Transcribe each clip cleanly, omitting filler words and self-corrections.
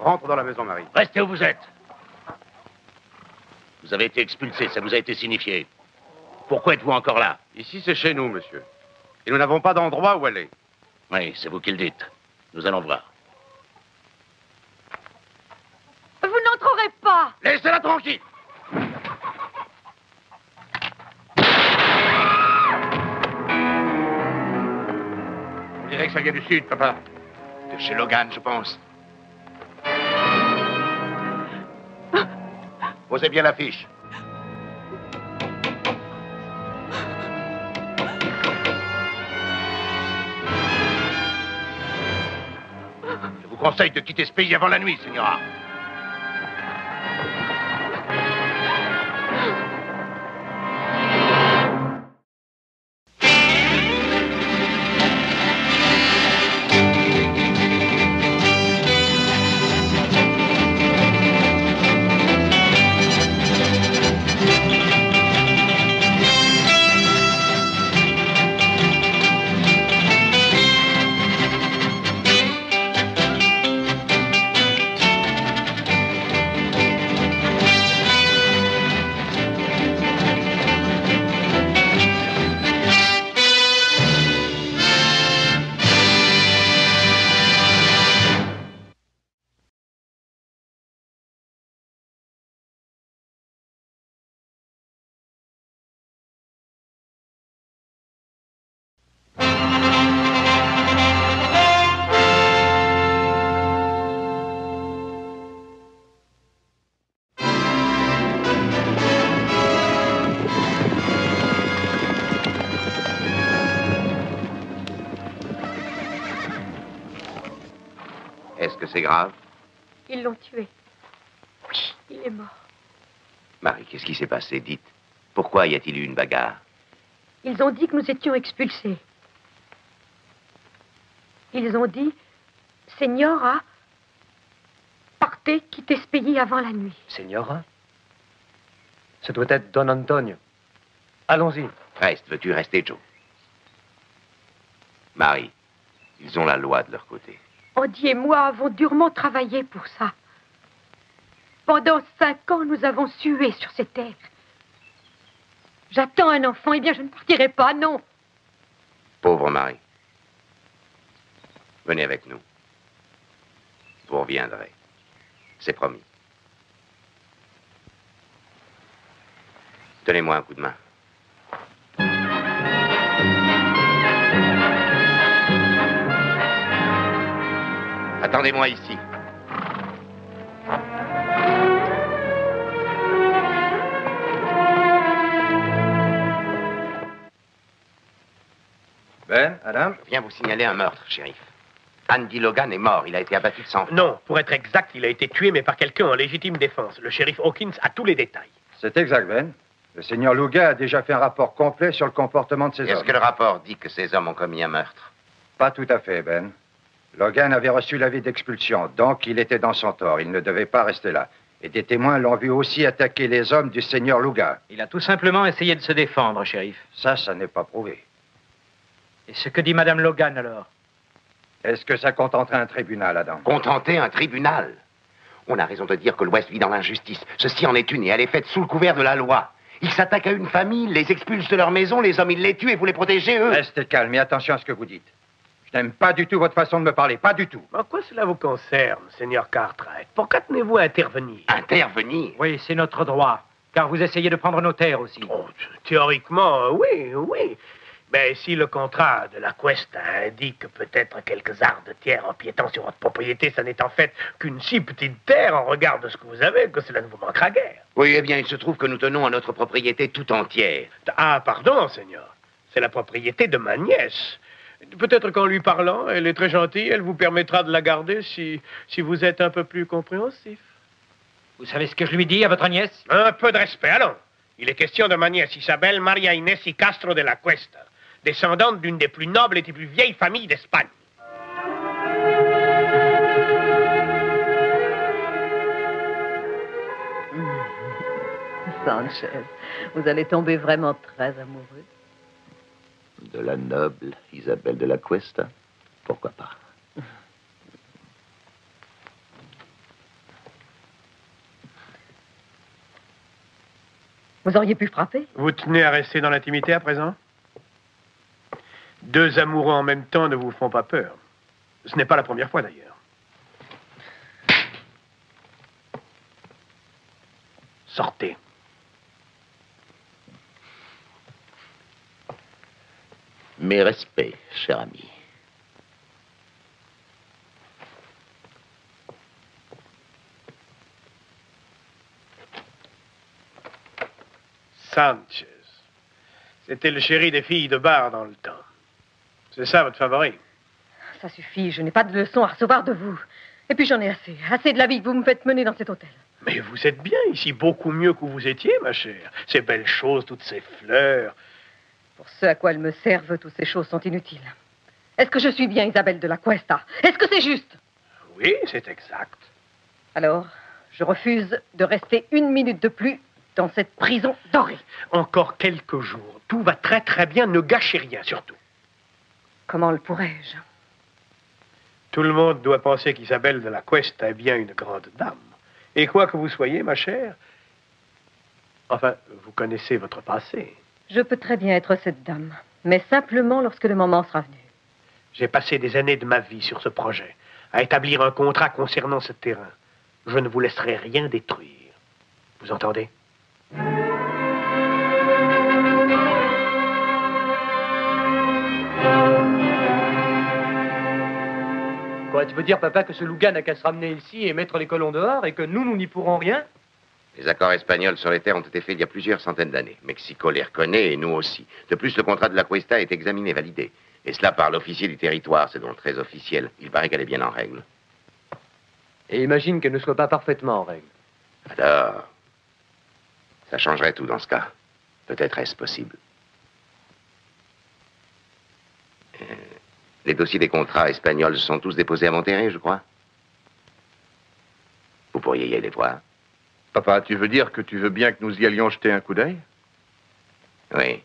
Rentre dans la maison, Marie. Restez où vous êtes. Vous avez été expulsé, ça vous a été signifié. Pourquoi êtes-vous encore là? Ici, c'est chez nous, monsieur. Et nous n'avons pas d'endroit où aller. Oui, c'est vous qui le dites. Nous allons voir. Vous n'entrerez pas. Laissez-la tranquille. On dirait que ça vient du sud, papa. De chez Logan, je pense. Posez bien l'affiche. Je vous conseille de quitter ce pays avant la nuit, Señora. Est-ce que c'est grave? Ils l'ont tué. Oui, il est mort. Marie, qu'est-ce qui s'est passé? Dites. Pourquoi y a-t-il eu une bagarre? Ils ont dit que nous étions expulsés. Ils ont dit, Señora, partez, quittez ce pays avant la nuit. Señora? Ce doit être Don Antonio. Allons-y. Reste, veux-tu rester, Joe? Marie, ils ont la loi de leur côté. Andy et moi avons durement travaillé pour ça. Pendant 5 ans, nous avons sué sur ces terres. J'attends un enfant, eh bien, je ne partirai pas, non. Pauvre Marie. Venez avec nous. Vous reviendrez. C'est promis. Donnez-moi un coup de main. Attendez-moi ici. Ben, Adam? Je viens vous signaler un meurtre, shérif. Andy Logan est mort. Il a été abattu de sang-froid. Non, pour être exact, il a été tué, mais par quelqu'un en légitime défense. Le shérif Hawkins a tous les détails. C'est exact, Ben. Le seigneur Logan a déjà fait un rapport complet sur le comportement de ces hommes. Est-ce que le rapport dit que ces hommes ont commis un meurtre? Pas tout à fait, Ben. Logan avait reçu l'avis d'expulsion, donc il était dans son tort. Il ne devait pas rester là. Et des témoins l'ont vu aussi attaquer les hommes du seigneur Logan. Il a tout simplement essayé de se défendre, shérif. Ça n'est pas prouvé. Et ce que dit Madame Logan, alors? Est-ce que ça contenterait un tribunal, Adam? Contenter un tribunal? On a raison de dire que l'Ouest vit dans l'injustice. Ceci en est une et elle est faite sous le couvert de la loi. Ils s'attaquent à une famille, les expulsent de leur maison, les hommes, ils les tuent et vous les protégez, eux. Restez calme et attention à ce que vous dites. Je n'aime pas du tout votre façon de me parler, pas du tout. En quoi cela vous concerne, Seigneur Cartwright? Pourquoi tenez-vous à intervenir? Intervenir? Oui, c'est notre droit, car vous essayez de prendre nos terres aussi. Oh, théoriquement, oui, oui. Mais si le contrat de la Cuesta indique peut-être quelques arts de terre empiétant sur votre propriété, ça n'est en fait qu'une si petite terre en regard de ce que vous avez, que cela ne vous manquera guère. Oui, eh bien, il se trouve que nous tenons à notre propriété tout entière. Ah, pardon, Seigneur. C'est la propriété de ma nièce. Peut-être qu'en lui parlant, elle est très gentille, elle vous permettra de la garder si vous êtes un peu plus compréhensif. Vous savez ce que je lui dis à votre nièce? Un peu de respect, allons. Il est question de ma nièce Isabelle Maria Inés y Castro de la Cuesta, descendante d'une des plus nobles et des plus vieilles familles d'Espagne. Sanchez, vous allez tomber vraiment très amoureux. De la noble Isabelle de la Cuesta? Pourquoi pas? Vous auriez pu frapper. Vous tenez à rester dans l'intimité à présent? Deux amoureux en même temps ne vous font pas peur. Ce n'est pas la première fois d'ailleurs. Sortez. Mes respects, cher ami. Sanchez. C'était le chéri des filles de bar dans le temps. C'est ça votre favori? Ça suffit, je n'ai pas de leçons à recevoir de vous. Et puis j'en ai assez. Assez de la vie que vous me faites mener dans cet hôtel. Mais vous êtes bien ici, beaucoup mieux que vous étiez, ma chère. Ces belles choses, toutes ces fleurs. Pour ce à quoi elles me servent, toutes ces choses sont inutiles. Est-ce que je suis bien Isabelle de la Cuesta? Est-ce que c'est juste? Oui, c'est exact. Alors, je refuse de rester une minute de plus dans cette prison dorée. Encore quelques jours. Tout va très très bien, ne gâchez rien surtout. Comment le pourrais-je? Tout le monde doit penser qu'Isabelle de la Cuesta est bien une grande dame. Et quoi que vous soyez, ma chère, enfin, vous connaissez votre passé. Je peux très bien être cette dame, mais simplement lorsque le moment sera venu. J'ai passé des années de ma vie sur ce projet, à établir un contrat concernant ce terrain. Je ne vous laisserai rien détruire. Vous entendez? Quoi, tu veux dire, papa, que ce Louga n'a qu'à se ramener ici et mettre les colons dehors et que nous n'y pourrons rien? Les accords espagnols sur les terres ont été faits il y a plusieurs centaines d'années. Mexico les reconnaît et nous aussi. De plus, le contrat de la Cuesta est examiné, validé. Et cela par l'officier du territoire, c'est donc très officiel. Il paraît qu'elle est bien en règle. Et imagine qu'elle ne soit pas parfaitement en règle. Alors, ça changerait tout dans ce cas. Peut-être est-ce possible. Les dossiers des contrats espagnols sont tous déposés à Monterrey, je crois. Vous pourriez y aller voir. Papa, tu veux dire que tu veux bien que nous y allions jeter un coup d'œil? Oui.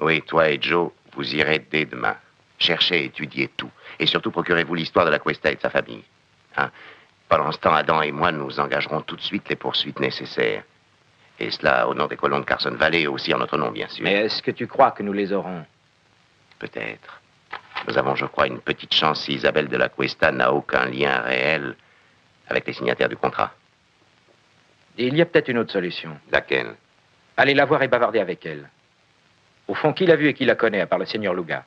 Oui, toi et Joe, vous irez dès demain. Cherchez et étudiez tout. Et surtout, procurez-vous l'histoire de la Cuesta et de sa famille. Hein? Pendant ce temps, Adam et moi, nous engagerons tout de suite les poursuites nécessaires. Et cela au nom des colons de Carson Valley et aussi en notre nom, bien sûr. Mais est-ce que tu crois que nous les aurons? Peut-être. Nous avons, je crois, une petite chance si Isabelle de la Cuesta n'a aucun lien réel avec les signataires du contrat. Il y a peut-être une autre solution. Laquelle? Allez la voir et bavarder avec elle. Au fond, qui l'a vue et qui la connaît, à part le seigneur Louga?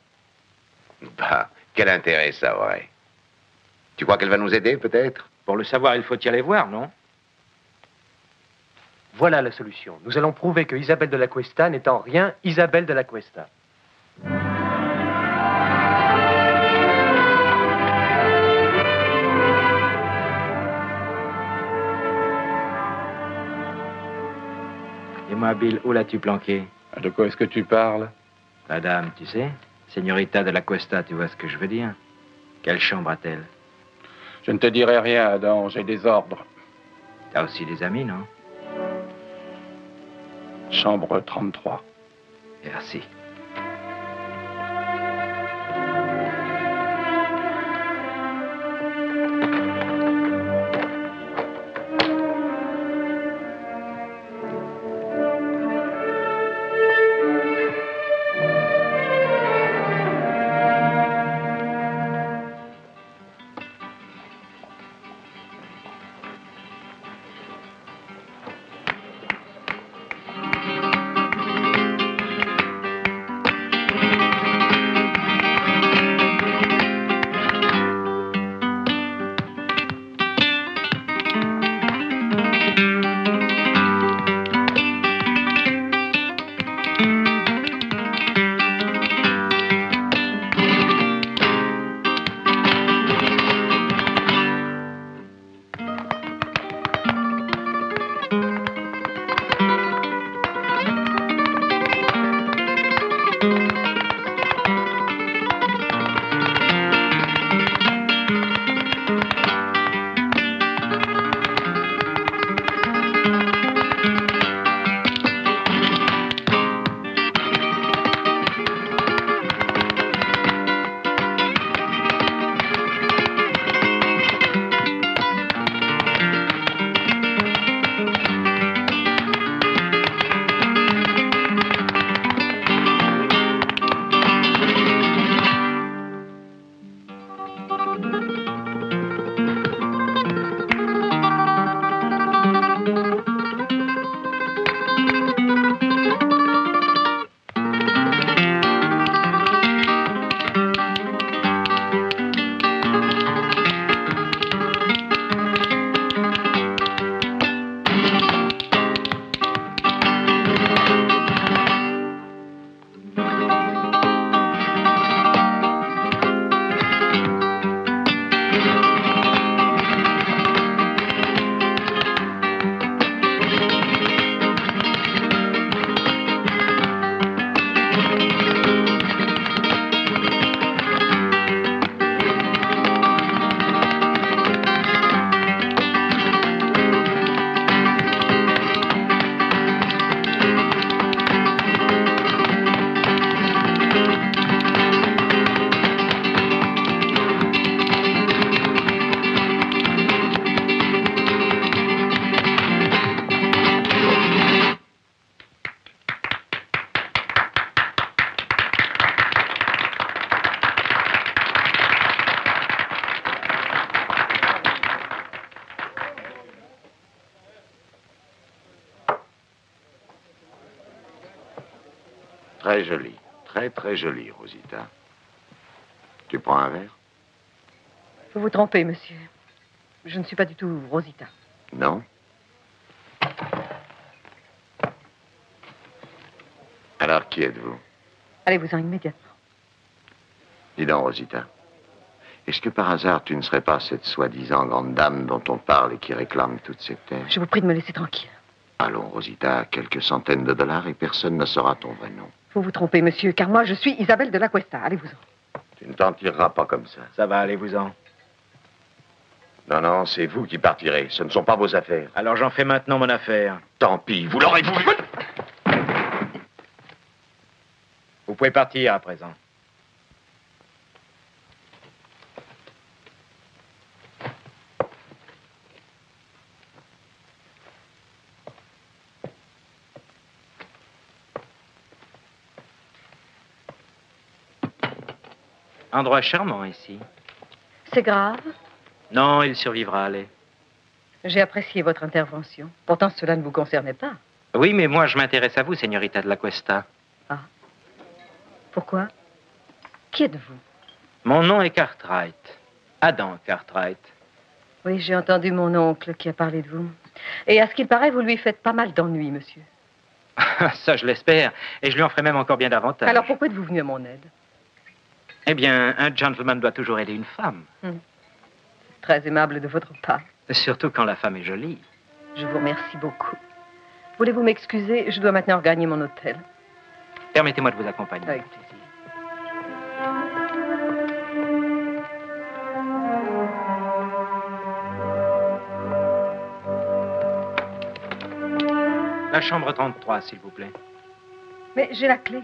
Bah, quel intérêt ça aurait? Tu crois qu'elle va nous aider, peut-être? Pour le savoir, il faut y aller voir, non? Voilà la solution. Nous allons prouver que Isabelle de la Cuesta n'est en rien Isabelle de la Cuesta. Dis-moi, Bill, où l'as-tu planqué? De quoi est-ce que tu parles? La dame, tu sais, Señorita de la Cuesta, tu vois ce que je veux dire? Quelle chambre a-t-elle? Je ne te dirai rien, Adam, j'ai des ordres. T'as aussi des amis, non? Chambre 33. Merci. Très joli. Très, très joli, Rosita. Tu prends un verre? Vous vous trompez, monsieur. Je ne suis pas du tout Rosita. Non? Alors, qui êtes-vous? Allez-vous-en immédiatement. Dis donc, Rosita. Est-ce que par hasard, tu ne serais pas cette soi-disant grande dame dont on parle et qui réclame toute cette terre? Je vous prie de me laisser tranquille. Allons, Rosita, quelques centaines de dollars et personne ne saura ton vrai nom. Vous vous trompez, monsieur, car moi, je suis Isabelle de la Cuesta. Allez-vous-en. Tu ne t'en tireras pas comme ça. Ça va, allez-vous-en. Non, non, c'est vous qui partirez. Ce ne sont pas vos affaires. Alors j'en fais maintenant mon affaire. Tant pis, vous l'aurez voulu. Vous pouvez partir à présent. Endroit charmant ici. C'est grave. Non, il survivra, allez. J'ai apprécié votre intervention. Pourtant, cela ne vous concernait pas. Oui, mais moi, je m'intéresse à vous, señorita de la Cuesta. Ah. Pourquoi? Qui êtes-vous? Mon nom est Cartwright. Adam Cartwright. Oui, j'ai entendu mon oncle qui a parlé de vous. Et à ce qu'il paraît, vous lui faites pas mal d'ennuis, monsieur. Ça, je l'espère. Et je lui en ferai même encore bien davantage. Alors pourquoi êtes-vous venu à mon aide? Eh bien, un gentleman doit toujours aider une femme. Très aimable de votre part. Surtout quand la femme est jolie. Je vous remercie beaucoup. Voulez-vous m'excuser? Je dois maintenant regagner mon hôtel. Permettez-moi de vous accompagner. Avec plaisir. La chambre 33, s'il vous plaît. Mais j'ai la clé.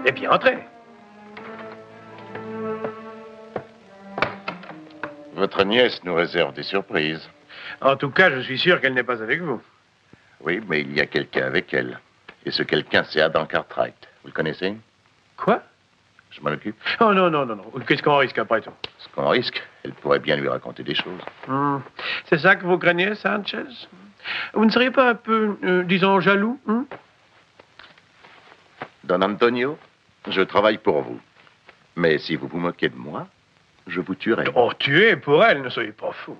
Eh bien, entrez. Votre nièce nous réserve des surprises. En tout cas, je suis sûr qu'elle n'est pas avec vous. Oui, mais il y a quelqu'un avec elle. Et ce quelqu'un, c'est Adam Cartwright. Vous le connaissez? Quoi? Je m'en occupe. Oh non, non, non, non. Qu'est-ce qu'on risque après tout? Ce qu'on risque, elle pourrait bien lui raconter des choses. C'est ça que vous craignez, Sanchez? Vous ne seriez pas un peu, disons, jaloux? Don Antonio, je travaille pour vous. Mais si vous vous moquez de moi, je vous tuerai. Oh, tuer pour elle, ne soyez pas fou.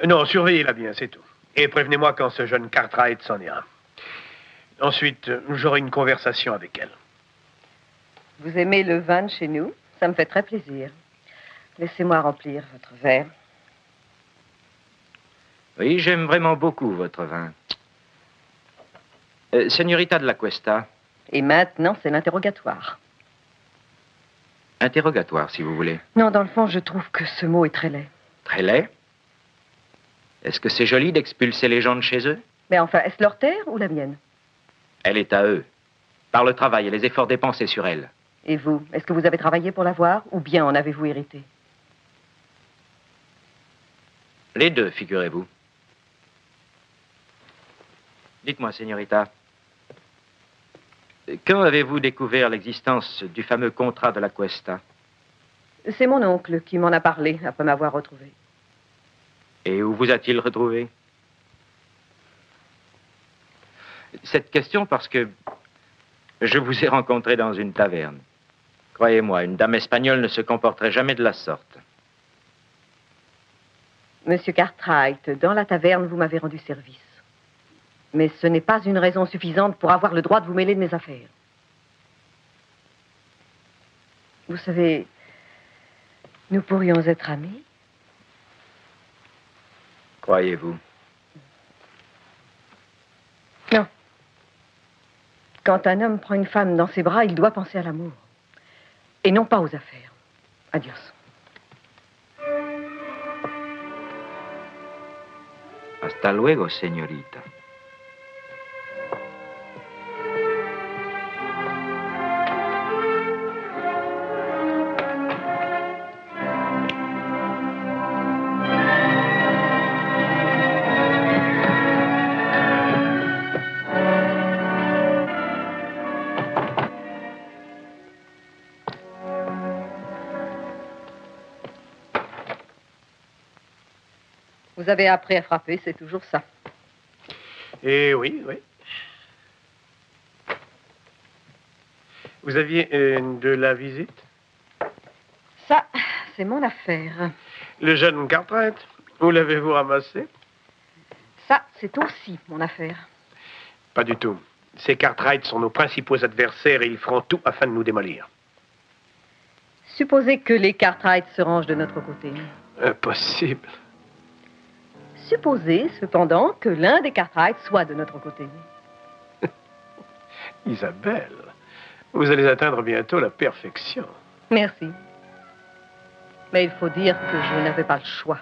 Non, surveillez-la bien, c'est tout. Et prévenez-moi quand ce jeune Cartwright s'en ira. Ensuite, j'aurai une conversation avec elle. Vous aimez le vin de chez nous? Ça me fait très plaisir. Laissez-moi remplir votre verre. Oui, j'aime vraiment beaucoup votre vin. Señorita de la Cuesta. Et maintenant, c'est l'interrogatoire. Interrogatoire, si vous voulez. Non, dans le fond, je trouve que ce mot est très laid. Très laid. Est-ce que c'est joli d'expulser les gens de chez eux? Mais enfin, est-ce leur terre ou la mienne? Elle est à eux. Par le travail et les efforts dépensés sur elle. Et vous, est-ce que vous avez travaillé pour l'avoir ou bien en avez-vous hérité? Les deux, figurez-vous. Dites-moi, señorita, quand avez-vous découvert l'existence du fameux contrat de la Cuesta? C'est mon oncle qui m'en a parlé après m'avoir retrouvé. Et où vous a-t-il retrouvé? Cette question parce que je vous ai rencontré dans une taverne. Croyez-moi, une dame espagnole ne se comporterait jamais de la sorte. Monsieur Cartwright, dans la taverne, vous m'avez rendu service. Mais ce n'est pas une raison suffisante pour avoir le droit de vous mêler de mes affaires. Vous savez, nous pourrions être amis. Croyez-vous? Non. Quand un homme prend une femme dans ses bras, il doit penser à l'amour. Et non pas aux affaires. Adios. Hasta luego, señorita. Vous avez appris à frapper, c'est toujours ça. Eh oui, oui. Vous aviez de la visite? Ça, c'est mon affaire. Le jeune Cartwright, où l'avez-vous ramassé? Ça, c'est aussi mon affaire. Pas du tout. Ces Cartwright sont nos principaux adversaires et ils feront tout afin de nous démolir. Supposez que les Cartwright se rangent de notre côté. Impossible. Supposez, cependant, que l'un des Cartwright soit de notre côté. Isabelle, vous allez atteindre bientôt la perfection. Merci. Mais il faut dire que je n'avais pas le choix.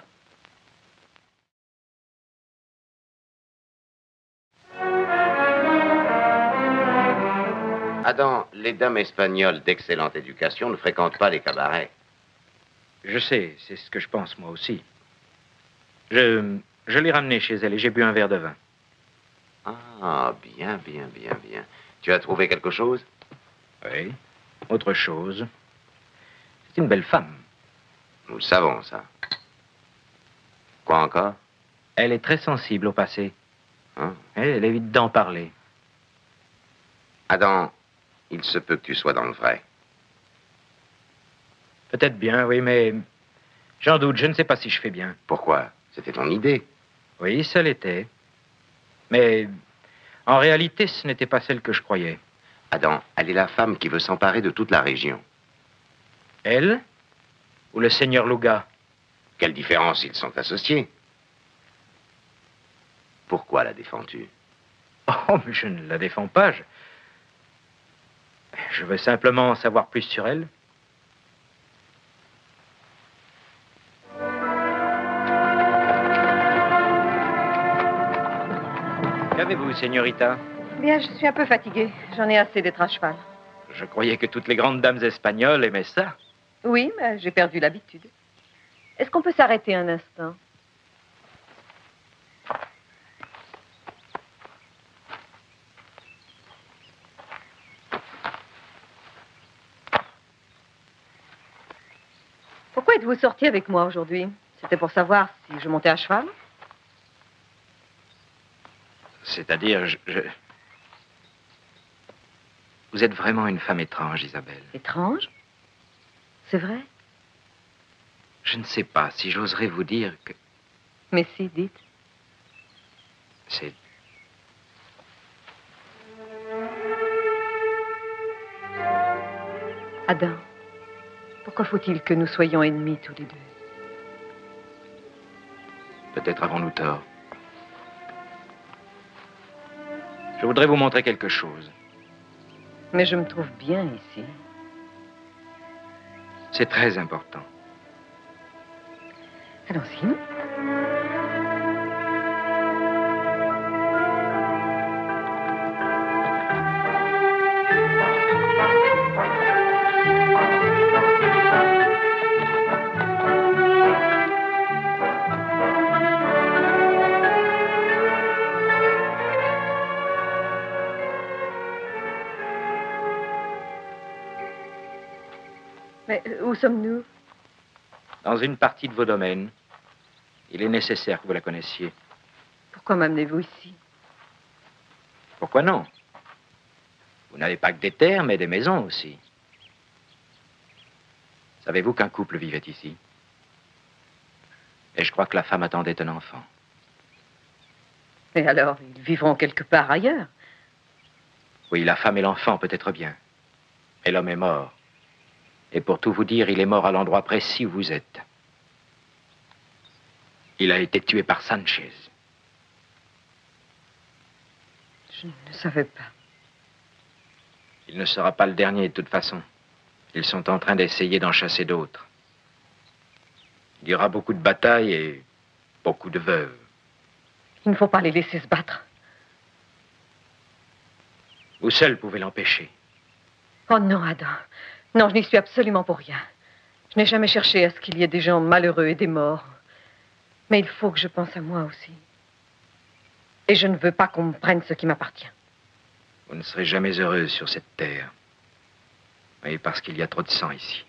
Adam, les dames espagnoles d'excellente éducation ne fréquentent pas les cabarets. Je sais, c'est ce que je pense moi aussi. Je l'ai ramenée chez elle et j'ai bu un verre de vin. Ah, bien, bien, bien, bien. Tu as trouvé quelque chose? Oui, autre chose. C'est une belle femme. Nous le savons, ça. Quoi encore? Elle est très sensible au passé. Hein? Elle évite d'en parler. Adam, il se peut que tu sois dans le vrai. Peut-être bien, oui, mais j'en doute. Je ne sais pas si je fais bien. Pourquoi? C'était ton idée. Oui, ça l'était. Mais en réalité, ce n'était pas celle que je croyais. Adam, elle est la femme qui veut s'emparer de toute la région. Elle ou le seigneur Luga? Quelle différence, ils sont associés. Pourquoi la défends-tu? Oh, mais je ne la défends pas. Je veux simplement en savoir plus sur elle. Qu'avez-vous, señorita? Bien, je suis un peu fatiguée. J'en ai assez d'être à cheval. Je croyais que toutes les grandes dames espagnoles aimaient ça. Oui, mais j'ai perdu l'habitude. Est-ce qu'on peut s'arrêter un instant? Pourquoi êtes-vous sorti avec moi aujourd'hui? C'était pour savoir si je montais à cheval? C'est-à-dire, Vous êtes vraiment une femme étrange, Isabelle. Étrange? C'est vrai? Je ne sais pas si j'oserais vous dire que... Mais si, dites. C'est... Adam, pourquoi faut-il que nous soyons ennemis tous les deux? Peut-être avons-nous tort. Je voudrais vous montrer quelque chose. Mais je me trouve bien ici. C'est très important. Allons-y. Mais où sommes-nous? Dans une partie de vos domaines. Il est nécessaire que vous la connaissiez. Pourquoi m'amenez-vous ici? Pourquoi non? Vous n'avez pas que des terres, mais des maisons aussi. Savez-vous qu'un couple vivait ici? Et je crois que la femme attendait un enfant. Et alors, ils vivront quelque part ailleurs? Oui, la femme et l'enfant, peut-être bien. Mais l'homme est mort. Et pour tout vous dire, il est mort à l'endroit précis où vous êtes. Il a été tué par Sanchez. Je ne savais pas. Il ne sera pas le dernier, de toute façon. Ils sont en train d'essayer d'en chasser d'autres. Il y aura beaucoup de batailles et beaucoup de veuves. Il ne faut pas les laisser se battre. Vous seul pouvez l'empêcher. Oh non, Adam. Non, je n'y suis absolument pour rien. Je n'ai jamais cherché à ce qu'il y ait des gens malheureux et des morts. Mais il faut que je pense à moi aussi. Et je ne veux pas qu'on me prenne ce qui m'appartient. Vous ne serez jamais heureuse sur cette terre. Oui, parce qu'il y a trop de sang ici.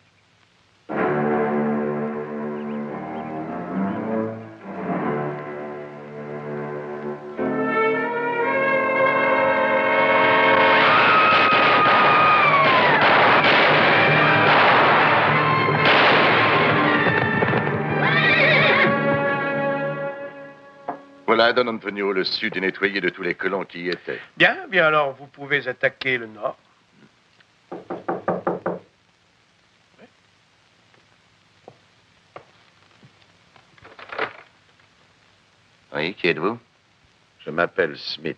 Voilà, Don Antonio, le sud est nettoyé de tous les colons qui y étaient. Bien, bien alors, vous pouvez attaquer le nord. Oui, qui êtes-vous? Je m'appelle Smith.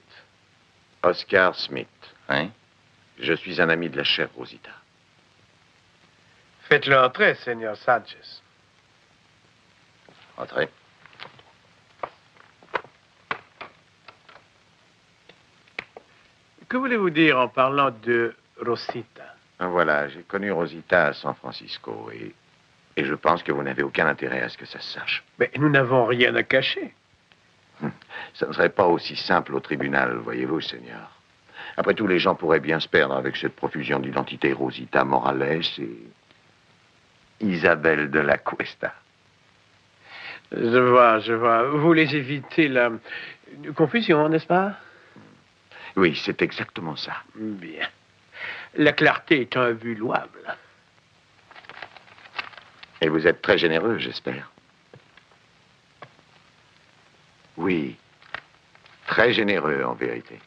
Oscar Smith. Oui. Je suis un ami de la chère Rosita. Faites-le entrer, Seigneur Sanchez. Entrez. Que voulez-vous dire en parlant de Rosita? Voilà, j'ai connu Rosita à San Francisco et je pense que vous n'avez aucun intérêt à ce que ça se sache. Mais nous n'avons rien à cacher. Ça ne serait pas aussi simple au tribunal, voyez-vous, Seigneur. Après tout, les gens pourraient bien se perdre avec cette profusion d'identité. Rosita Morales et Isabelle de la Cuesta. Je vois. Vous voulez éviter la confusion, n'est-ce pas? Oui, c'est exactement ça. Bien. La clarté est un but louable. Et vous êtes très généreux, j'espère. Oui, très généreux en vérité.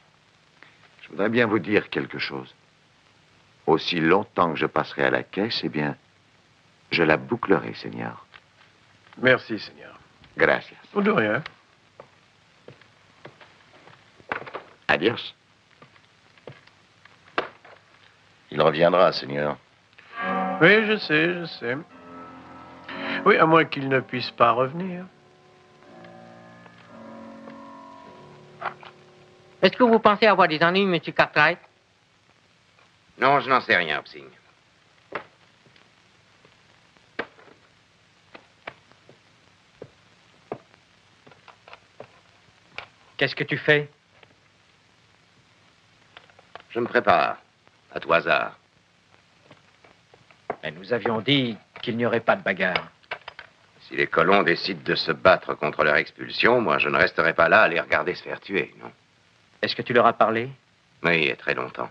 Je voudrais bien vous dire quelque chose. Aussi longtemps que je passerai à la caisse, eh bien, je la bouclerai, Seigneur. Merci, Seigneur. Gracias. De rien. Adios. Il reviendra, Seigneur. Oui, je sais. Oui, à moins qu'il ne puisse pas revenir. Est-ce que vous pensez avoir des ennuis, M. Cartwright? Non, je n'en sais rien, Psy. Qu'est-ce que tu fais? Je me prépare, à tout hasard. Mais nous avions dit qu'il n'y aurait pas de bagarre. Si les colons décident de se battre contre leur expulsion, moi, je ne resterai pas là à les regarder se faire tuer, non? Est-ce que tu leur as parlé? Oui, il y a très longtemps.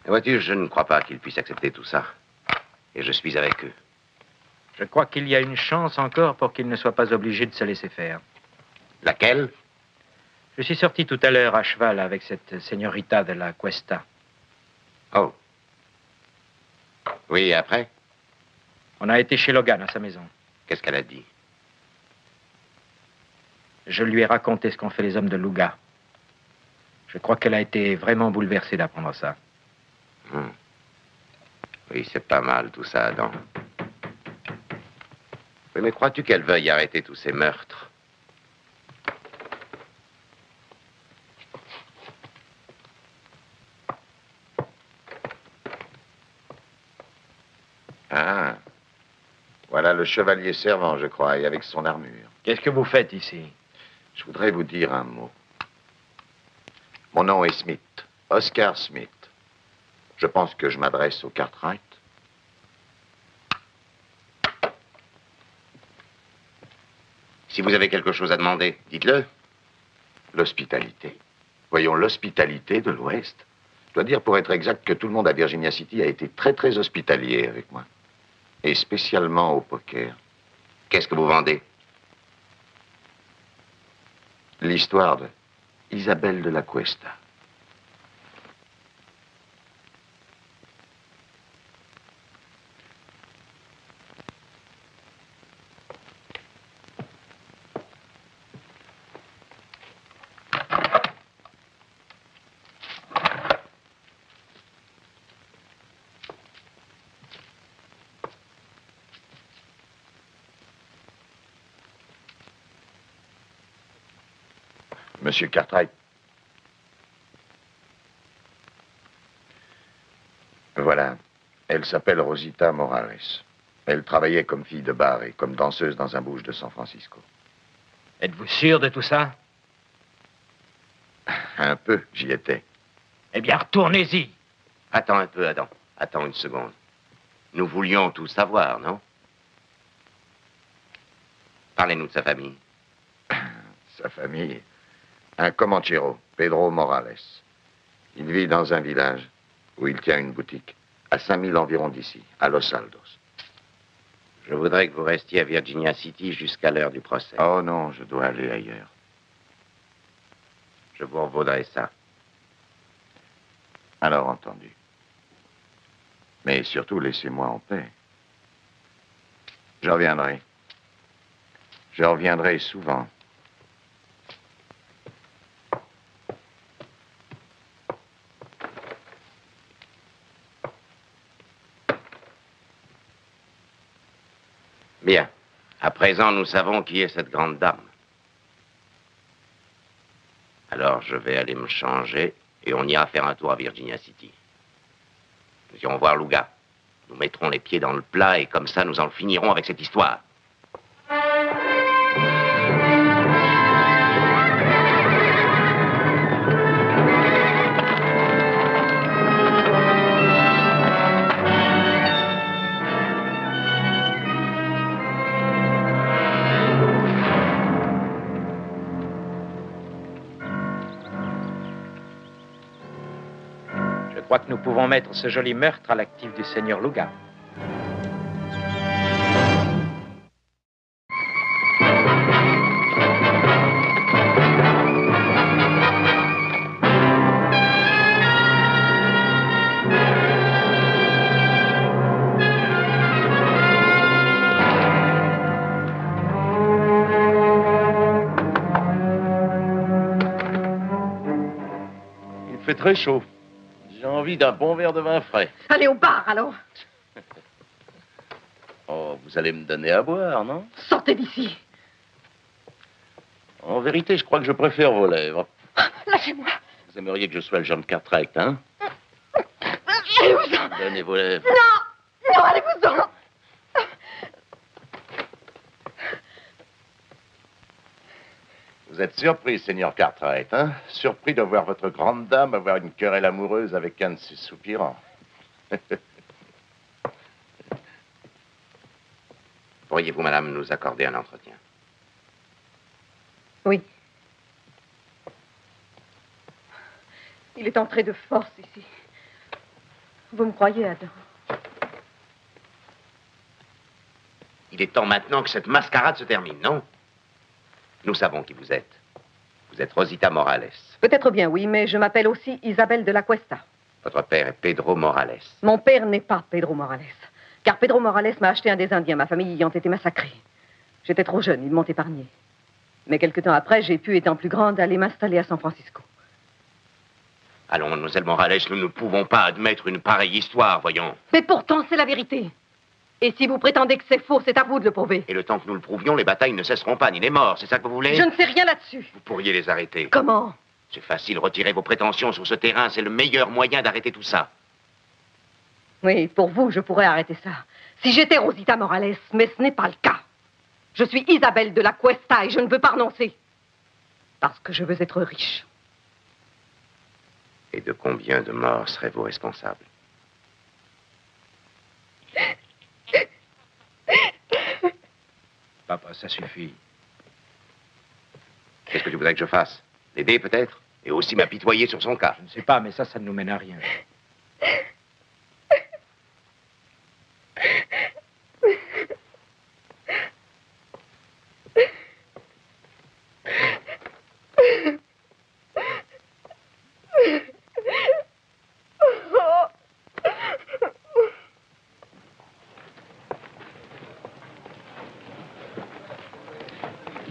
Et vois-tu, je ne crois pas qu'ils puissent accepter tout ça. Et je suis avec eux. Je crois qu'il y a une chance encore pour qu'ils ne soient pas obligés de se laisser faire. Laquelle? Je suis sorti tout à l'heure à cheval avec cette señorita de la Cuesta. Oh. Oui, et après? On a été chez Logan, à sa maison. Qu'est-ce qu'elle a dit? Je lui ai raconté ce qu'ont fait les hommes de Luga. Je crois qu'elle a été vraiment bouleversée d'apprendre ça. Oui, c'est pas mal tout ça, Adam. Oui, mais crois-tu qu'elle veuille arrêter tous ces meurtres? Ah. Voilà le chevalier servant, je crois, et avec son armure. Qu'est-ce que vous faites ici? Je voudrais vous dire un mot. Mon nom est Smith, Oscar Smith. Je pense que je m'adresse au Cartwright. Si vous avez quelque chose à demander, dites-le. L'hospitalité. Voyons, l'hospitalité de l'Ouest. Je dois dire, pour être exact, que tout le monde à Virginia City a été très, très hospitalier avec moi. Et spécialement au poker. Qu'est-ce que vous vendez? L'histoire de Isabelle de la Cuesta. Monsieur Cartwright. Voilà. Elle s'appelle Rosita Morales. Elle travaillait comme fille de bar et comme danseuse dans un bouge de San Francisco. Êtes-vous sûr de tout ça? Un peu, j'y étais. Eh bien, retournez-y. Attends un peu, Adam. Attends une seconde. Nous voulions tout savoir, non? Parlez-nous de sa famille. Sa famille... Un comanchero, Pedro Morales. Il vit dans un village où il tient une boutique, à 5000 environ d'ici, à Los Aldos. Je voudrais que vous restiez à Virginia City jusqu'à l'heure du procès. Oh non, je dois aller ailleurs. Je vous revaudrai ça. Alors entendu. Mais surtout, laissez-moi en paix. Je reviendrai. Je reviendrai souvent. Bien. À présent, nous savons qui est cette grande dame. Alors, je vais aller me changer et on ira faire un tour à Virginia City. Nous irons voir Louga. Nous mettrons les pieds dans le plat et comme ça, nous en finirons avec cette histoire. Je crois que nous pouvons mettre ce joli meurtre à l'actif du seigneur Louga. Il fait très chaud. J'ai envie d'un bon verre de vin frais. Allez au bar, alors. Oh, vous allez me donner à boire, non? Sortez d'ici. En vérité, je crois que je préfère vos lèvres. Lâchez-moi. Vous aimeriez que je sois le jeune Cartwright, hein? Allez-vous-en. Donnez vos lèvres. Non. Non, allez-vous-en. Vous êtes surpris, seigneur Cartwright, hein? Surpris de voir votre grande dame avoir une querelle amoureuse avec un de ses soupirants. Pourriez-vous, madame, nous accorder un entretien? Oui. Il est entré de force ici. Vous me croyez, Adam? Il est temps maintenant que cette mascarade se termine, non? Nous savons qui vous êtes. Vous êtes Rosita Morales. Peut-être bien, oui, mais je m'appelle aussi Isabelle de la Cuesta. Votre père est Pedro Morales. Mon père n'est pas Pedro Morales. Car Pedro Morales m'a acheté un des Indiens, ma famille ayant été massacrée. J'étais trop jeune, ils m'ont épargné. Mais quelque temps après, j'ai pu, étant plus grande, aller m'installer à San Francisco. Allons, mademoiselle Morales, nous ne pouvons pas admettre une pareille histoire, voyons. Mais pourtant, c'est la vérité. Et si vous prétendez que c'est faux, c'est à vous de le prouver. Et le temps que nous le prouvions, les batailles ne cesseront pas, ni les morts, c'est ça que vous voulez? Je ne sais rien là-dessus. Vous pourriez les arrêter. Comment? C'est facile, retirez vos prétentions sur ce terrain, c'est le meilleur moyen d'arrêter tout ça. Oui, pour vous, je pourrais arrêter ça. Si j'étais Rosita Morales, mais ce n'est pas le cas. Je suis Isabelle de la Cuesta et je ne veux pas renoncer. Parce que je veux être riche. Et de combien de morts serez-vous responsable? Papa, ça suffit. Qu'est-ce que tu voudrais que je fasse? L'aider, peut-être? Et aussi m'apitoyer sur son cas? Je ne sais pas, mais ça ne nous mène à rien.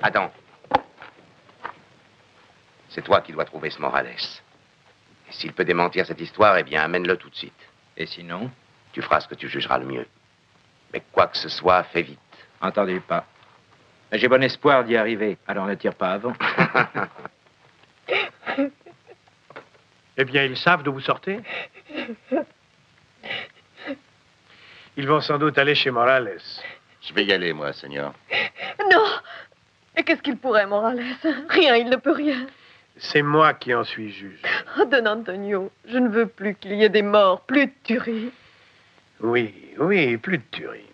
Adam, c'est toi qui dois trouver ce Morales. Et s'il peut démentir cette histoire, eh bien, amène-le tout de suite. Et sinon? Tu feras ce que tu jugeras le mieux. Mais quoi que ce soit, fais vite. Entendu pas. Mais j'ai bon espoir d'y arriver, alors ne tire pas avant. Eh bien, ils savent d'où vous sortez? Ils vont sans doute aller chez Morales. Je vais y aller, moi, seigneur. Non! Et qu'est-ce qu'il pourrait, Morales? Rien, il ne peut rien. C'est moi qui en suis juge. Oh, Don Antonio, je ne veux plus qu'il y ait des morts, plus de tueries. Oui, oui, plus de tueries.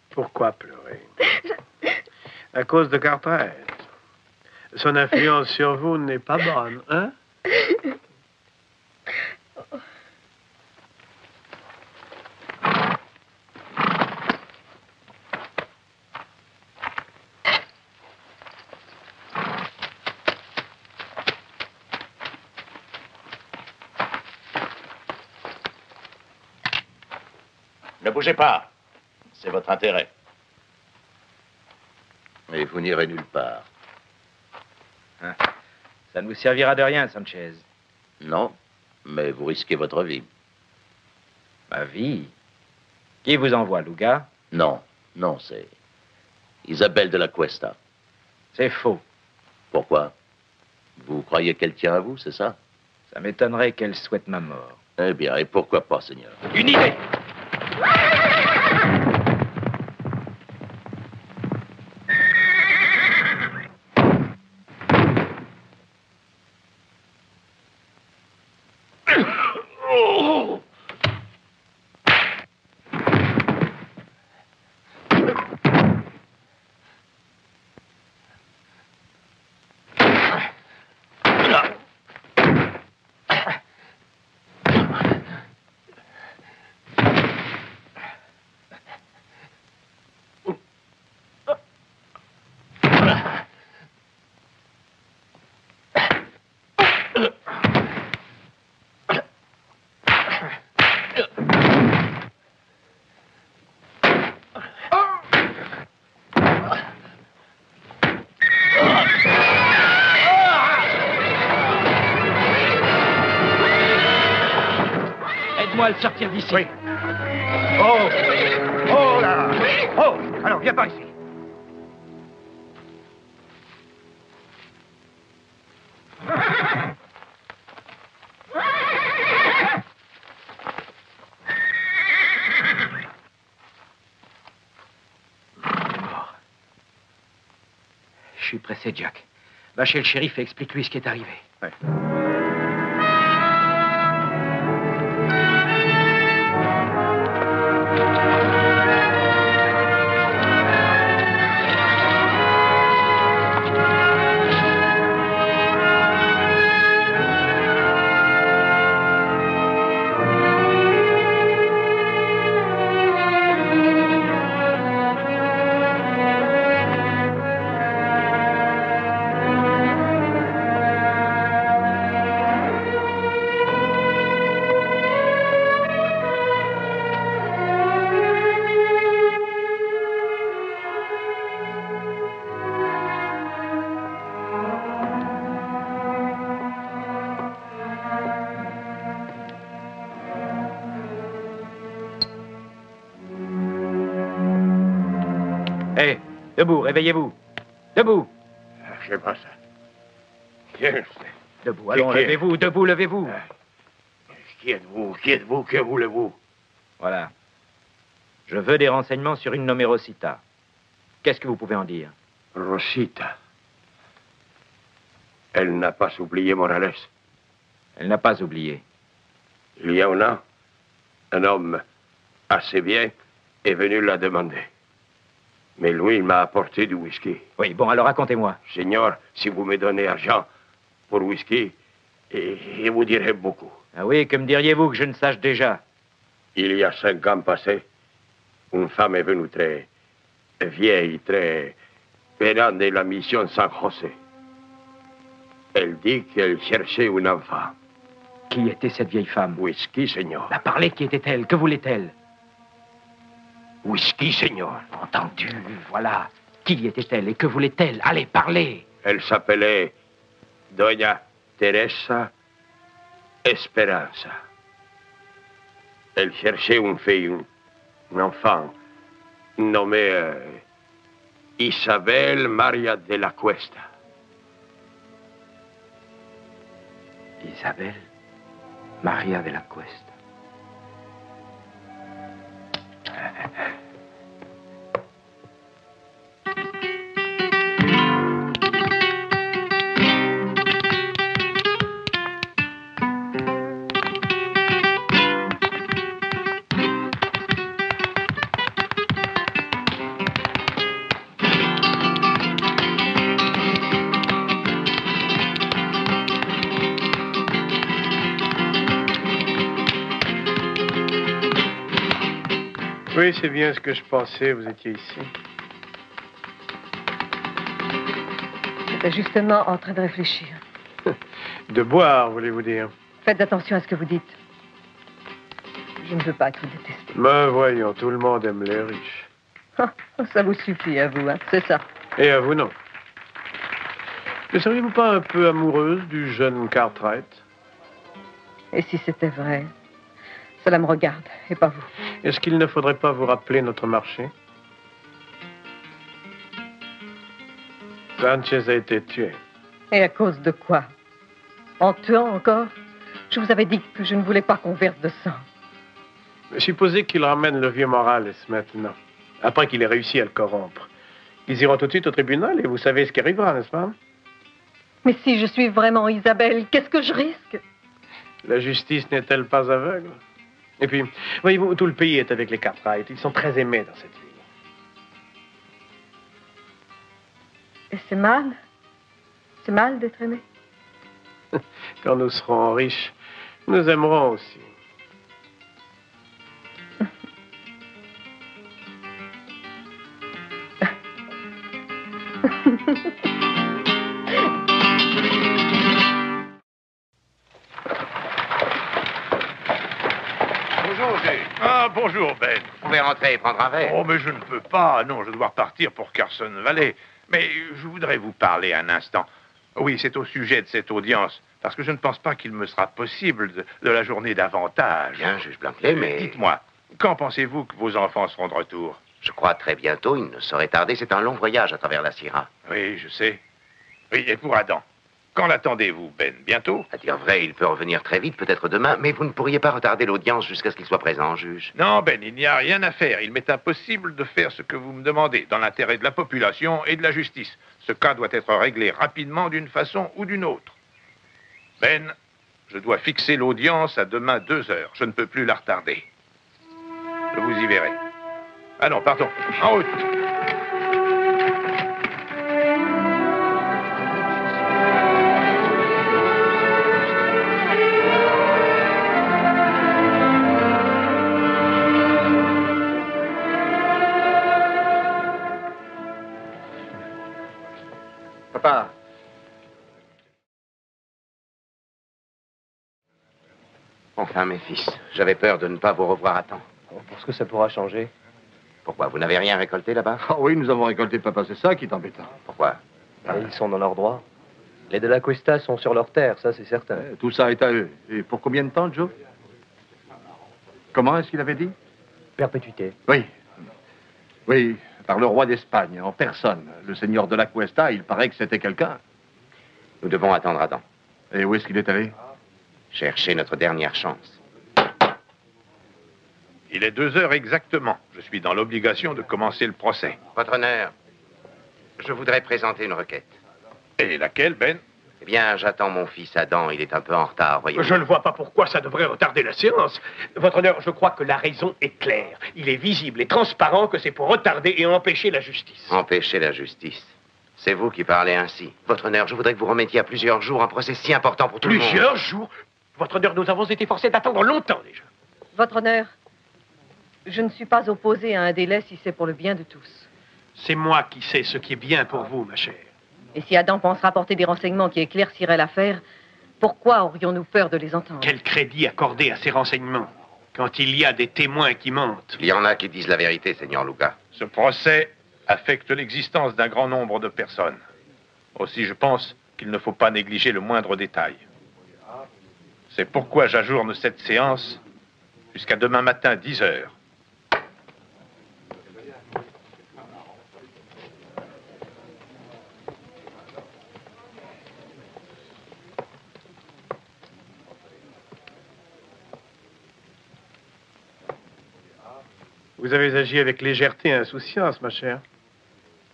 Pourquoi pleurer? À cause de Cartwright. Son influence sur vous n'est pas bonne, hein? Ne bougez pas. C'est votre intérêt. Et vous n'irez nulle part. Hein? Ça ne vous servira de rien, Sanchez. Non, mais vous risquez votre vie. Ma vie? Qui vous envoie, Luga? Non, non, c'est Isabelle de la Cuesta. C'est faux. Pourquoi? Vous croyez qu'elle tient à vous, c'est ça? Ça m'étonnerait qu'elle souhaite ma mort. Eh bien, et pourquoi pas, Seigneur? Une idée! Aide-moi à le sortir d'ici. Oui. Oh! Oh là! Oh! Alors, viens par ici. Je suis pressé, Jack. Va chez le shérif et explique-lui ce qui est arrivé. Ouais. Hé, debout, réveillez-vous. Debout. Je sais pas ça. Qui Debout, allons, levez-vous, debout, levez-vous. êtes-vous? Qui êtes-vous? Que voulez-vous? Voilà. Je veux des renseignements sur une nommée Rosita. Qu'est-ce que vous pouvez en dire? Rosita. Elle n'a pas oublié Morales. Elle n'a pas oublié. Il y a un an, un homme assez bien est venu la demander. Mais lui, il m'a apporté du whisky. Oui, bon, alors racontez-moi. Seigneur, si vous me donnez argent pour whisky, et vous direz beaucoup. Ah oui, que me diriez-vous que je ne sache déjà? Il y a 5 ans passés, une femme est venue très vieille, très venant de la mission San José. Elle dit qu'elle cherchait un enfant. Qui était cette vieille femme? Whisky, Seigneur. Bah, parlez, qui était-elle? Que voulait-elle? Whisky, Seigneur. Entendu, voilà. Qui était-elle et que voulait-elle? Allez, parlez. Elle s'appelait Doña Teresa Esperanza. Elle cherchait une fille, un enfant, nommé Isabel Maria de la Cuesta. Isabel Maria de la Cuesta. Oui, c'est bien ce que je pensais. Vous étiez ici. J'étais justement en train de réfléchir. De boire, voulez-vous dire? Faites attention à ce que vous dites. Je ne veux pas être détestée. Ben voyons, tout le monde aime les riches. Ah, ça vous suffit à vous, hein, c'est ça. Et à vous, non. Ne seriez-vous pas un peu amoureuse du jeune Cartwright? Et si c'était vrai, cela me regarde, et pas vous. Est-ce qu'il ne faudrait pas vous rappeler notre marché? Sanchez a été tué. Et à cause de quoi? En tuant encore? Je vous avais dit que je ne voulais pas qu'on verse de sang. Supposez qu'il ramène le vieux Morales maintenant, après qu'il ait réussi à le corrompre. Ils iront tout de suite au tribunal et vous savez ce qui arrivera, n'est-ce pas? Mais si je suis vraiment Isabelle, qu'est-ce que je risque? La justice n'est-elle pas aveugle? Et puis, voyez-vous, tout le pays est avec les Cartwright. Ils sont très aimés dans cette ville. Et c'est mal? C'est mal d'être aimé? Quand nous serons riches, nous aimerons aussi. Bonjour, Jules. Ah, bonjour, Ben. Vous pouvez rentrer et prendre un verre. Oh, mais je ne peux pas. Non, je dois repartir pour Carson Valley. Mais je voudrais vous parler un instant. Oui, c'est au sujet de cette audience. Parce que je ne pense pas qu'il me sera possible de la journée davantage. Bien, juge Blanquet, mais... Dites-moi, quand pensez-vous que vos enfants seront de retour? Je crois très bientôt, il ne saurait tarder. C'est un long voyage à travers la Sierra. Oui, je sais. Oui, et pour Adam? Quand l'attendez-vous, Ben? Bientôt? À dire vrai, il peut revenir très vite, peut-être demain, mais vous ne pourriez pas retarder l'audience jusqu'à ce qu'il soit présent, juge. Non, Ben, il n'y a rien à faire. Il m'est impossible de faire ce que vous me demandez, dans l'intérêt de la population et de la justice. Ce cas doit être réglé rapidement d'une façon ou d'une autre. Ben, je dois fixer l'audience à demain 2 heures. Je ne peux plus la retarder. Je vous y verrai. Allons, partons. En route. Papa. Enfin, mes fils, j'avais peur de ne pas vous revoir à temps. Parce que ça pourra changer. Pourquoi? Vous n'avez rien récolté là-bas? Ah oui, nous avons récolté, papa, c'est ça qui est embêtant. Pourquoi? Ils sont dans leur droit. Les de la Cuesta sont sur leur terre, ça c'est certain. Tout ça est à eux. Et pour combien de temps, Joe? Comment est-ce qu'il avait dit? Perpétuité. Oui. Oui, par le roi d'Espagne, en personne. Le seigneur de la Cuesta, il paraît que c'était quelqu'un. Nous devons attendre Adam. Et où est-ce qu'il est allé? Chercher notre dernière chance. Il est 2 heures exactement. Je suis dans l'obligation de commencer le procès. Votre honneur, je voudrais présenter une requête. Et laquelle, Ben? Eh bien, j'attends mon fils Adam. Il est un peu en retard, voyez-vous. Je ne vois pas pourquoi ça devrait retarder la séance. Votre honneur, je crois que la raison est claire. Il est visible et transparent que c'est pour retarder et empêcher la justice. Empêcher la justice. C'est vous qui parlez ainsi. Votre honneur, je voudrais que vous remettiez à plusieurs jours un procès si important pour tout le monde. Plusieurs jours? Votre honneur, nous avons été forcés d'attendre longtemps déjà. Votre honneur, je ne suis pas opposée à un délai si c'est pour le bien de tous. C'est moi qui sais ce qui est bien pour vous, ma chère. Et si Adam pense rapporter des renseignements qui éclairciraient l'affaire, pourquoi aurions-nous peur de les entendre? Quel crédit accorder à ces renseignements quand il y a des témoins qui mentent? Il y en a qui disent la vérité, Seigneur Luca. Ce procès affecte l'existence d'un grand nombre de personnes. Aussi, je pense qu'il ne faut pas négliger le moindre détail. C'est pourquoi j'ajourne cette séance jusqu'à demain matin, 10 heures. Vous avez agi avec légèreté et insouciance, ma chère.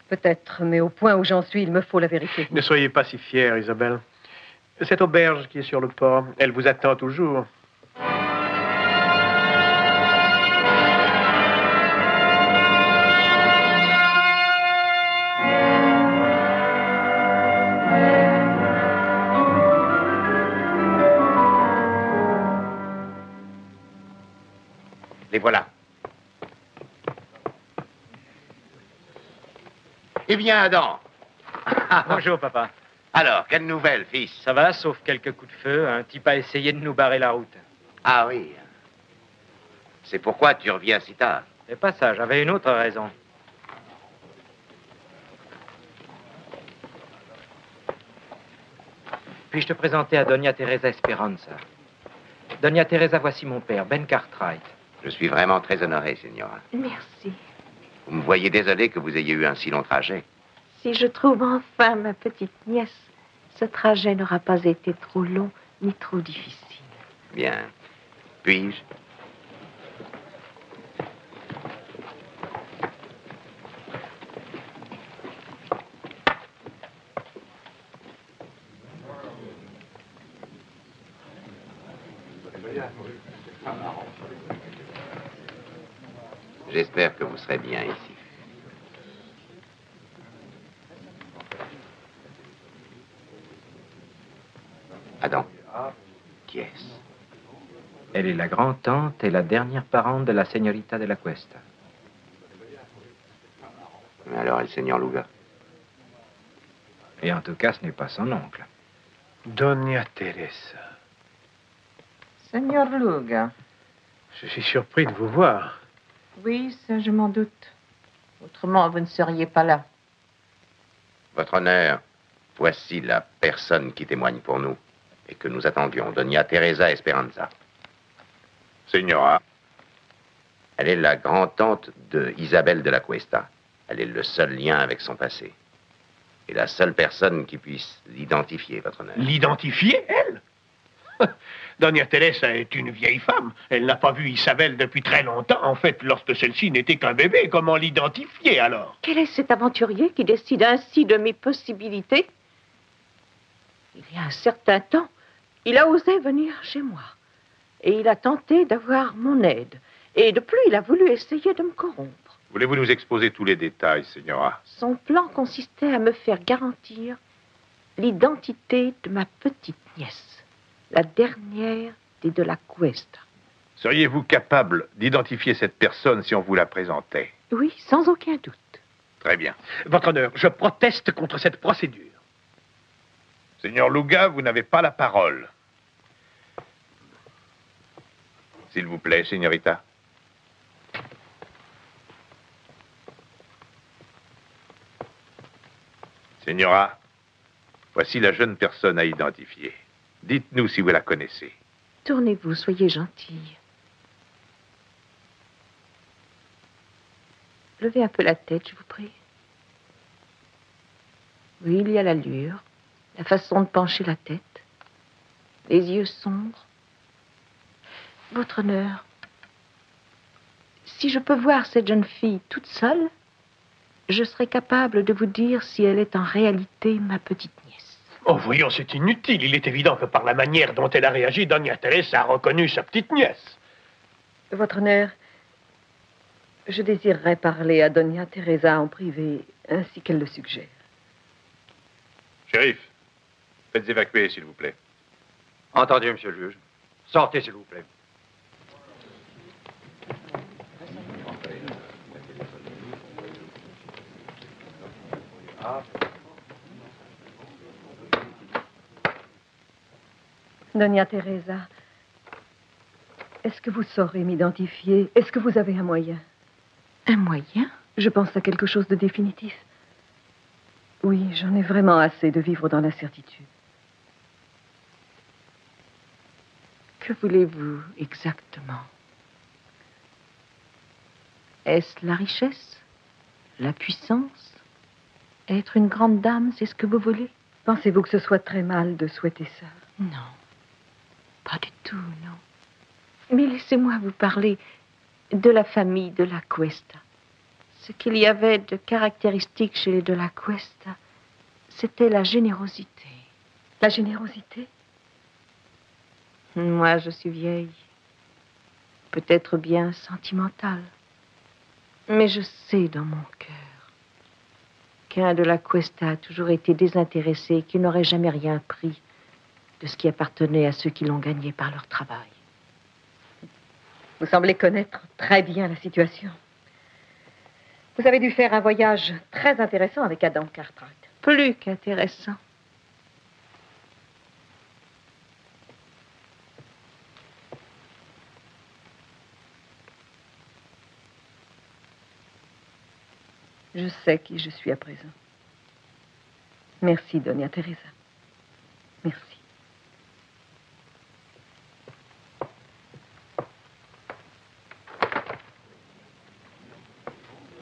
Peut-être, mais au point où j'en suis, il me faut la vérité. Ne soyez pas si fière, Isabelle. Cette auberge qui est sur le port, elle vous attend toujours. Les voilà. Eh bien, Adam. Bonjour, papa. Alors, quelle nouvelle, fils? Ça va, sauf quelques coups de feu. Un type a essayé de nous barrer la route. Ah oui. C'est pourquoi tu reviens si tard. C'est pas ça, j'avais une autre raison. Puis-je te présenter à Doña Teresa Esperanza? Doña Teresa, voici mon père, Ben Cartwright. Je suis vraiment très honoré, Signora. Merci. Vous me voyez désolé que vous ayez eu un si long trajet. Si je trouve enfin ma petite nièce, ce trajet n'aura pas été trop long ni trop difficile. Bien. Puis-je? J'espère que vous serez bien ici. Adam, qui est-ce? Elle est la grand-tante et la dernière parente de la señorita de la Cuesta. Mais alors, est le Seigneur Luga? Et en tout cas, ce n'est pas son oncle. Doña Teresa, Seigneur Luga. je suis surpris de vous voir. Oui, ça, je m'en doute. Autrement, vous ne seriez pas là. Votre honneur, voici la personne qui témoigne pour nous et que nous attendions, Doña Teresa Esperanza. Signora, Elle est la grand-tante de Isabelle de la Cuesta. Elle est le seul lien avec son passé. Et la seule personne qui puisse l'identifier, votre honneur. L'identifier, elle? Doña Teresa est une vieille femme. Elle n'a pas vu Isabelle depuis très longtemps. En fait, lorsque celle-ci n'était qu'un bébé, comment l'identifier alors? Quel est cet aventurier qui décide ainsi de mes possibilités? Il y a un certain temps, il a osé venir chez moi. Et il a tenté d'avoir mon aide. Et de plus, il a voulu essayer de me corrompre. voulez-vous nous exposer tous les détails, Signora? Son plan consistait à me faire garantir l'identité de ma petite nièce, la dernière des de la Cuesta. Seriez-vous capable d'identifier cette personne si on vous la présentait? Oui, sans aucun doute. Très bien. Votre honneur, je proteste contre cette procédure. Seigneur Luga, vous n'avez pas la parole. S'il vous plaît, Signorita. Signora, voici la jeune personne à identifier. Dites-nous si vous la connaissez. Tournez-vous, soyez gentille. Levez un peu la tête, je vous prie. Oui, il y a l'allure, la façon de pencher la tête, les yeux sombres. Votre honneur, si je peux voir cette jeune fille toute seule, je serai capable de vous dire si elle est en réalité ma petite nièce. Oh, voyons, c'est inutile. Il est évident que par la manière dont elle a réagi, Doña Teresa a reconnu sa petite nièce. Votre honneur, je désirerais parler à Doña Teresa en privé, ainsi qu'elle le suggère. Shérif, faites évacuer, s'il vous plaît. Entendu, monsieur le juge. Sortez, s'il vous plaît. Doña Teresa, est-ce que vous saurez m'identifier? Est-ce que vous avez un moyen? Un moyen? Je pense à quelque chose de définitif. Oui, j'en ai vraiment assez de vivre dans l'incertitude. Que voulez-vous exactement? Est-ce la richesse? La puissance? Être une grande dame, c'est ce que vous voulez? Pensez-vous que ce soit très mal de souhaiter ça? Non. Pas du tout, non. Mais laissez-moi vous parler de la famille de la Cuesta. Ce qu'il y avait de caractéristique chez les de la Cuesta, c'était la générosité. La générosité? Moi, je suis vieille. Peut-être bien sentimentale. Mais je sais dans mon cœur qu'un de la Cuesta a toujours été désintéressé et qu'il n'aurait jamais rien pris de ce qui appartenait à ceux qui l'ont gagné par leur travail. Vous semblez connaître très bien la situation. Vous avez dû faire un voyage très intéressant avec Adam Cartwright. Plus qu'intéressant. Je sais qui je suis à présent. Merci, Doña Teresa. Merci.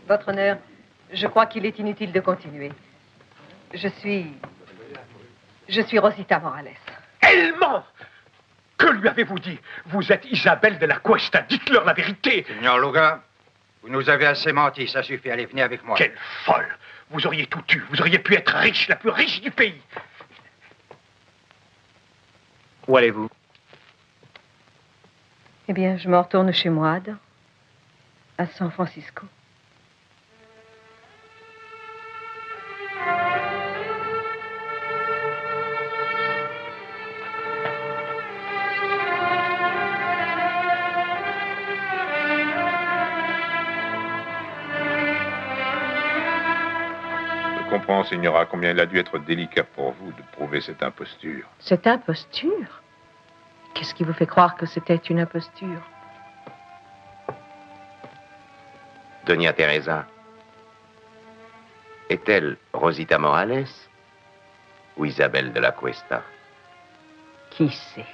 Votre honneur, je crois qu'il est inutile de continuer. Je suis Rosita Morales. Elle ment! Que lui avez-vous dit? Vous êtes Isabelle de la Cuesta. Dites-leur la vérité. Signor Luga, vous nous avez assez menti. Ça suffit. Allez, venez avec moi. Quelle folle! Vous auriez tout eu. Vous auriez pu être riche, la plus riche du pays. Où allez-vous? Eh bien, je m'en retourne chez moi, Adam, à San Francisco. Je comprends, Signora, combien il a dû être délicat pour vous de prouver cette imposture. Cette imposture? Qu'est-ce qui vous fait croire que c'était une imposture? Doña Teresa, est-elle Rosita Morales ou Isabelle de la Cuesta? Qui sait?